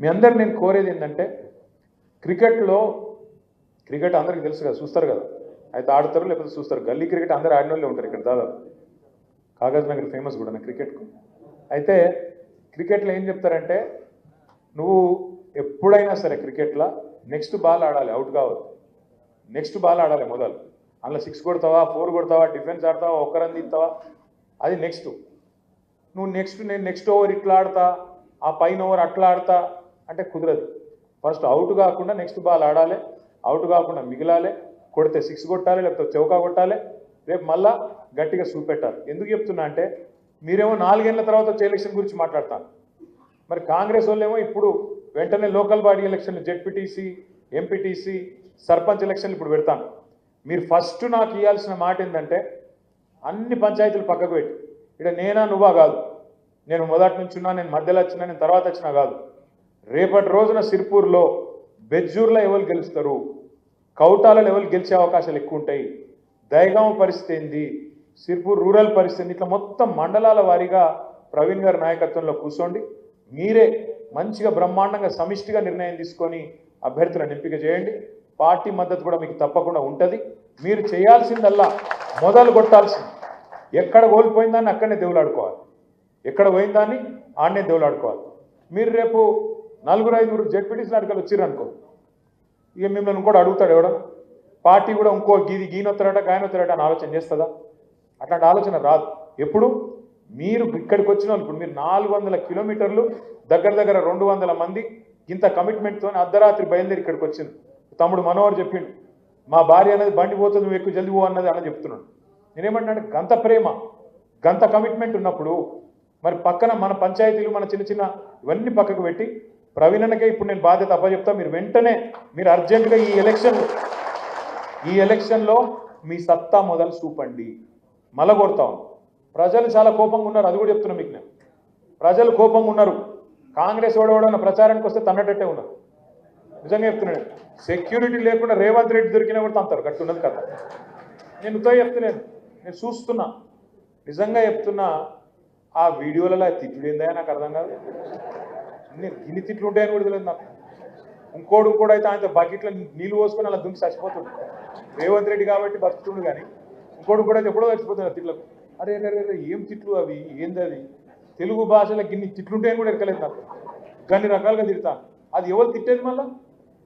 మీ అందరు నేను కోరేది ఏంటంటే క్రికెట్లో క్రికెట్ అందరికీ తెలుసు కదా, చూస్తారు కదా, అయితే ఆడతారు లేకపోతే చూస్తారు. గల్లీ క్రికెట్ అందరూ ఆడిన వాళ్ళే ఉంటారు ఇక్కడ దాదాపు. కాగజ్ నగర్ ఫేమస్ కూడా నా క్రికెట్కు. అయితే క్రికెట్లో ఏం చెప్తారంటే నువ్వు ఎప్పుడైనా సరే క్రికెట్లో నెక్స్ట్ బాల్ ఆడాలి, అవుట్ కావద్దు. నెక్స్ట్ బాల్ ఆడాలి మొదలు. అందులో 6 కొడతావా, 4 కొడతావా, డిఫెన్స్ ఆడతావా, ఒక్క రన్ తీస్తావా, అది నెక్స్ట్. నువ్వు నేను నెక్స్ట్ ఓవర్ ఇట్లా ఆడతా, ఆ పైన ఓవర్ అట్లా ఆడతా అంటే కుదరదు. ఫస్ట్ అవుట్ కాకుండా నెక్స్ట్ బాల్ ఆడాలి, అవుట్ కాకుండా మిగిలాలి, కొడితే 6 కొట్టాలి లేకపోతే చౌకా కొట్టాలి, రేపు మళ్ళా గట్టిగా చూపెట్టాలి. ఎందుకు చెప్తున్నా అంటే మీరేమో 4 ఏళ్ల తర్వాత వచ్చే ఎలక్షన్ గురించి మాట్లాడతాను, మరి కాంగ్రెస్ వాళ్ళేమో ఇప్పుడు వెంటనే లోకల్ బాడీ ఎలక్షన్లు, జెడ్పీటీసీ, ఎంపీటీసీ, సర్పంచ్ ఎలక్షన్లు ఇప్పుడు పెడతాను. మీరు ఫస్ట్ నాకు ఇవ్వాల్సిన మాట ఏంటంటే అన్ని పంచాయతీలు పక్కకు పెట్టి, ఇక్కడ నేనా నువ్వా కాదు, నేను మొదటి నుంచి ఉన్నా, నేను మధ్యలో వచ్చినా, నేను తర్వాత వచ్చినా కాదు, రేపటి రోజున సిర్పూర్లో బెజ్జూర్లో ఎవరు గెలుస్తారు, కౌటాలలో ఎవరు గెలిచే అవకాశాలు ఎక్కువ ఉంటాయి, దయగామ పరిస్థితి ఏంది, సిర్పూర్ రూరల్ పరిస్థితి, ఇట్లా మొత్తం మండలాల వారీగా ప్రవీణ్ గారి నాయకత్వంలో కూర్చోండి. మీరే మంచిగా బ్రహ్మాండంగా సమిష్టిగా నిర్ణయం తీసుకొని అభ్యర్థులను ఎంపిక చేయండి. పార్టీ మద్దతు కూడా మీకు తప్పకుండా ఉంటుంది. మీరు చేయాల్సిందల్లా మొదలు కొట్టాల్సింది, ఎక్కడ కోల్పోయిందాన్ని అక్కడనే దేవులాడుకోవాలి, ఎక్కడ పోయిందాన్ని ఆడనే దేవులాడుకోవాలి. మీరు రేపు 4-5 జెడ్పీటీసీ అడిగలు వచ్చిర్రనుకో, ఇక మిమ్మల్ని ఇంకోటి అడుగుతాడు ఎవడ, పార్టీ కూడా ఇంకో గీనొత్తారట గాయనొత్తారట అని ఆలోచన చేస్తుందా? అట్లాంటి ఆలోచన రాదు. ఎప్పుడు మీరు ఇక్కడికి వచ్చిన వాళ్ళు, ఇప్పుడు మీరు 400 కిలోమీటర్లు, దగ్గర 200 మంది ఇంత కమిట్మెంట్తో అర్ధరాత్రి బయలుదేరి ఇక్కడికి వచ్చింది. తమ్ముడు మనోహర్ చెప్పిండు, మా భార్య అనేది బండి పోతుంది, నువ్వు ఎక్కువ జల్ది పో అన్నది అన్న చెప్తున్నాడు. నేనేమంటున్నాను, గంత ప్రేమ గంత కమిట్మెంట్ ఉన్నప్పుడు మరి పక్కన మన పంచాయతీలు, మన చిన్న చిన్న ఇవన్నీ పక్కకు పెట్టి ప్రవీణ్కే ఇప్పుడు నేను బాధ్యత అప్పచెప్తా. మీరు వెంటనే మీరు అర్జెంటుగా ఈ ఎలక్షన్లో మీ సత్తా మొదలు చూపండి. మళ్ళా కొడతాం. ప్రజలు చాలా కోపంగా ఉన్నారు, అది కూడా చెప్తున్నా మీకు నేను. ప్రజలు కోపంగా ఉన్నారు. కాంగ్రెస్ ఓడవడన్న ప్రచారానికి వస్తే తన్నటట్టే ఉన్నారు. నిజంగా చెప్తున్నాను, సెక్యూరిటీ లేకుండా రేవంత్ రెడ్డి దొరికినా కూడా తంతారు, గట్టున్నది కదా. నేను ఉదయం చెప్తలేను, నేను చూస్తున్నా, నిజంగా చెప్తున్నా. ఆ వీడియోలలో తిట్లు ఏందా నాకు అర్థం కాదు. నేను గిన్ని తిట్లు ఉంటాయని కూడా తెలియదు నాకు. ఇంకోడు కూడా అయితే ఆయన బకెట్లో నీళ్ళు పోసుకొని అలా దుంకి చచ్చిపోతుంది. రేవంత్ రెడ్డి కాబట్టి బతుకుతుండు, కానీ ఇంకోడు కూడా అయితే ఎప్పుడో చచ్చిపోతుంది తిట్లకు. అరే అరే ఏం తిట్లు అవి, ఏంది అది, తెలుగు భాషలో గిన్ని తిట్లుంటాయని కూడా ఎక్కలేదు నాకు. గన్ని రకాలుగా తిడతాను. అది ఎవరు తిట్టేది మళ్ళా?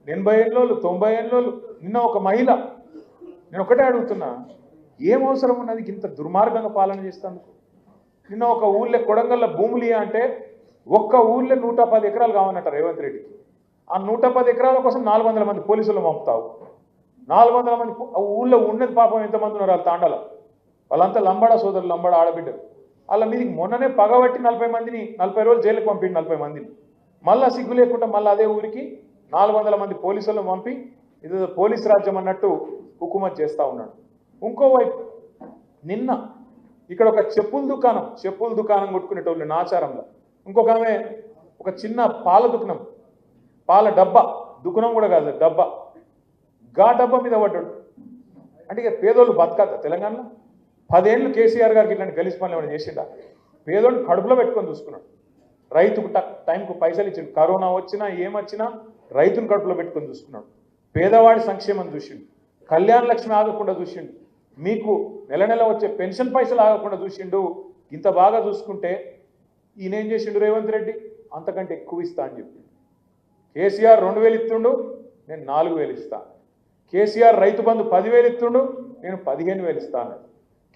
80 ఏళ్ళోళ్ళు, 90 ఏళ్ళోళ్ళు. నిన్న ఒక మహిళ, నేను ఒకటే అడుగుతున్నా, ఏం అవసరం ఉన్నది ఇంత దుర్మార్గంగా పాలన చేస్తాను? నిన్న ఒక ఊళ్ళో కొడంగల్లో భూములు అంటే ఒక్క ఊళ్ళో 110 ఎకరాలు కావాలన్నట్ట రేవంత్ రెడ్డికి. ఆ 110 ఎకరాల కోసం 400 మంది పోలీసులు పంపుతావు. 400 మంది ఊళ్ళో ఉన్నది పాపం ఎంతమంది ఉన్నారు వాళ్ళ తాండల, వాళ్ళంతా లంబాడ సోదరులు, లంబాడ ఆడబిడ్డలు. వాళ్ళ మీదకి మొన్ననే పగబట్టి 40 రోజులు జైలుకి పంపిండి 40 మందిని. మళ్ళీ సిగ్గు లేకుండా మళ్ళీ అదే ఊరికి 400 మంది పోలీసులను పంపి ఇది పోలీస్ రాజ్యం అన్నట్టు హుకుమత్ చేస్తూ ఉన్నాడు. ఇంకోవైపు నిన్న ఇక్కడ ఒక చెప్పుల దుకాణం కొట్టుకునేటోళ్ళు నాచారంలో, ఇంకొక ఆమె ఒక చిన్న పాల దుకాణం, పాల డబ్బా, దుకాణం కూడా కాదు డబ్బా, డబ్బా మీద పడ్డాడు. అంటే ఇక పేదోళ్ళు బతకాక తెలంగాణలో 10 ఏళ్ళు కేసీఆర్ గారికి ఇట్లాంటి గలీజ్ పనులు ఏమైనా చేసిండా? పేదోళ్ళు కడుపులో పెట్టుకొని చూసుకున్నాడు. రైతుకు టైంకు పైసలు ఇచ్చిండు. కరోనా వచ్చినా ఏమొచ్చినా రైతును కడుపులో పెట్టుకొని చూసుకున్నాడు. పేదవాడి సంక్షేమం చూసిండు. కళ్యాణ లక్ష్మి ఆగకుండా చూసిండు. మీకు నెల నెల వచ్చే పెన్షన్ పైసలు ఆగకుండా చూసిండు. ఇంత బాగా చూసుకుంటే ఈయనేం చేసిండు రేవంత్ రెడ్డి? అంతకంటే ఎక్కువ ఇస్తా అని చెప్పిండు. కేసీఆర్ 2000 ఇస్తుండు, నేను 4000 ఇస్తా. కేసీఆర్ రైతు బంధు 10,000 ఇస్తుండు, నేను 15,000 ఇస్తా అన్నాడు.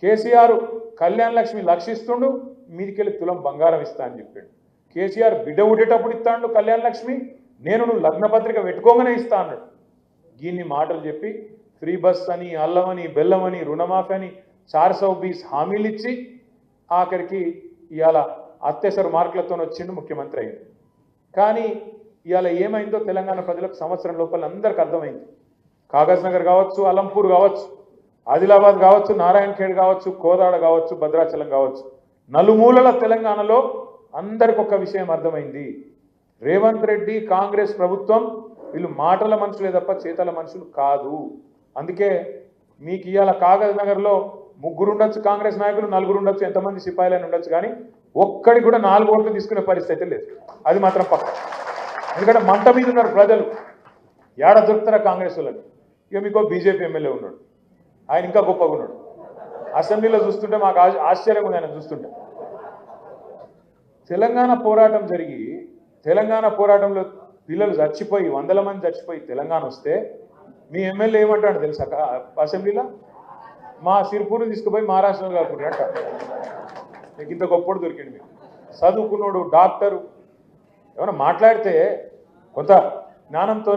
కేసీఆర్ కళ్యాణ లక్ష్మి 1,00,000 ఇస్తుండు, మీదికెళ్ళి తులం బంగారం ఇస్తా అని చెప్పాడు. కేసీఆర్ బిడ్డ ఉడేటప్పుడు ఇస్తాడు కళ్యాణ లక్ష్మి, నేను నువ్వు లగ్నపత్రిక పెట్టుకోగానే ఇస్తా అన్నాడు. దీన్ని మాటలు చెప్పి ఫ్రీ బస్ అని, అల్లమని, బెల్లమని, రుణమాఫీ అని 420 హామీలు ఇచ్చి ఆఖరికి ఇవాళ అత్యవసర మార్కులతో వచ్చిండు, ముఖ్యమంత్రి అయింది. కానీ ఇవాళ ఏమైందో తెలంగాణ ప్రజలకు సంవత్సరం లోపల అందరికీ అర్థమైంది. కాగజ్ నగర్ కావచ్చు, అలంపూర్ కావచ్చు, ఆదిలాబాద్ కావచ్చు, నారాయణఖేడ్ కావచ్చు, కోదాడ కావచ్చు, భద్రాచలం కావచ్చు, నలుమూలల తెలంగాణలో అందరికి ఒక విషయం అర్థమైంది. రేవంత్ రెడ్డి కాంగ్రెస్ ప్రభుత్వం వీళ్ళు మాటల మనుషులే తప్ప చేతల మనుషులు కాదు. అందుకే మీకు ఇవాళ కాగజ్ నగర్లో 3 ఉండొచ్చు కాంగ్రెస్ నాయకులు, 4 ఉండొచ్చు, ఎంతమంది సిపాయిలని ఉండొచ్చు, కానీ ఒక్కడి కూడా 4 ఓట్లు తీసుకునే పరిస్థితి లేదు. అది మాత్రం పక్క. ఎందుకంటే మంట మీద ఉన్నారు ప్రజలు. ఏడ దొరుకుతారా కాంగ్రెస్ వాళ్ళని? ఇక మీకు బీజేపీ ఎమ్మెల్యే ఉన్నాడు, ఆయన ఇంకా గొప్పగా ఉన్నాడు. అసెంబ్లీలో చూస్తుంటే మాకు ఆశ్చర్యంగా ఉంది ఆయన చూస్తుంటే. తెలంగాణ పోరాటం జరిగి తెలంగాణ పోరాటంలో పిల్లలు చచ్చిపోయి 100 మంది చచ్చిపోయి తెలంగాణ వస్తే మీ ఎమ్మెల్యే ఏమంటాడు తెలుసా అసెంబ్లీలో? మా సిరిపూర్ని తీసుకుపోయి మహారాష్ట్రలో కాకుండా అంట. మీకు ఇంత గొప్పడు దొరికింది. మీకు చదువుకున్నాడు, డాక్టరు, ఏమైనా మాట్లాడితే కొంత జ్ఞానంతో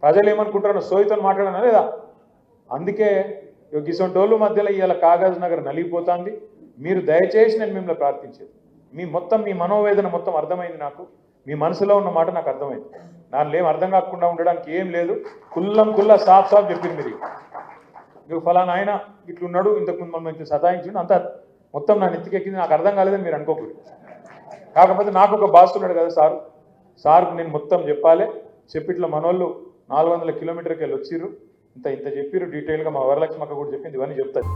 ప్రజలు ఏమనుకుంటారో సోయితో మాట్లాడనా లేదా? అందుకే గిసొంటోళ్ళు మధ్యలో ఇవాళ కాగజ్ నగర్ నలిగిపోతుంది. మీరు దయచేసి నేను మిమ్మల్ని ప్రార్థించేది, మీ మనోవేదన మొత్తం అర్థమైంది నాకు. మీ మనసులో ఉన్న మాట నాకు అర్థమైంది. దానిలో ఏం అర్థం కాకుండా ఉండడానికి ఏం లేదు. కుల్లా సాఫ్ చెప్పింది మీరు. మీకు ఫలానా ఆయన ఇట్లున్నాడు, ఇంతకుముందు మమ్మల్ని సతాయించిండు, అంతా మొత్తం నా నెత్తికెక్కింది, నాకు అర్థం కాలేదని మీరు అనుకోకూడదు. కాకపోతే నాకు ఒక బాస్ ఉన్నాడు కదా సార్కు నేను మొత్తం చెప్పాలి. చెప్పిట్లా మనోళ్ళు 400 కిలోమీటర్కి వెళ్ళి వచ్చిర్రు, ఇంత చెప్పిర్రు డీటెయిల్గా. మా వరలక్ష్మి అక్క కూడా చెప్పింది, ఇవన్నీ చెప్తారు.